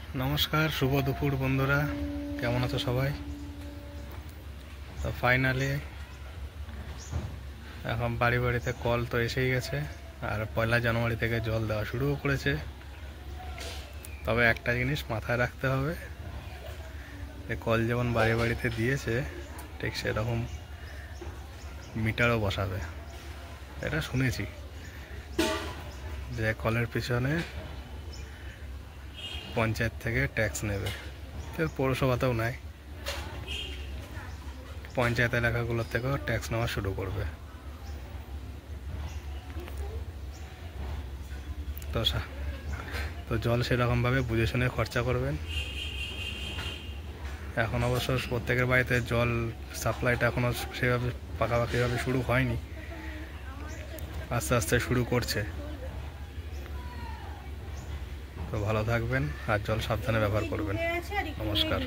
नमस्कार शुभ दुपुर बंधुरा केमन आछो सबाई। तो फाइनली এখন বাড়ি বাড়িতে কল তো এসেই গেছে আর পয়লা জানুয়ারি থেকে জল দেওয়া শুরুও করেছে। তবে একটা জিনিস মাথায় রাখতে হবে, যে কল যেমন বাড়ি বাড়িতে দিয়েছে ঠিক সেরকম মিটারও বসাবে। এটা শুনেছি যে কলের পিছনে পঞ্চায়েত থেকে ট্যাক্স নেবে, তো পৌরসভাতেও নেয়, পঞ্চায়েত এলাকাগুলোর থেকেও ট্যাক্স নেওয়া শুরু করবে। তো জল সেরকমভাবে বুঝে শুনে খরচা করবেন। এখন অবশ্য প্রত্যেকের বাড়িতে জল সাপ্লাইটা এখনও সেভাবে পাকাপাকিভাবে শুরু হয়নি, আস্তে আস্তে শুরু করছে। তো ভালো থাকবেন আর জল সাবধানে ব্যবহার করবেন। নমস্কার।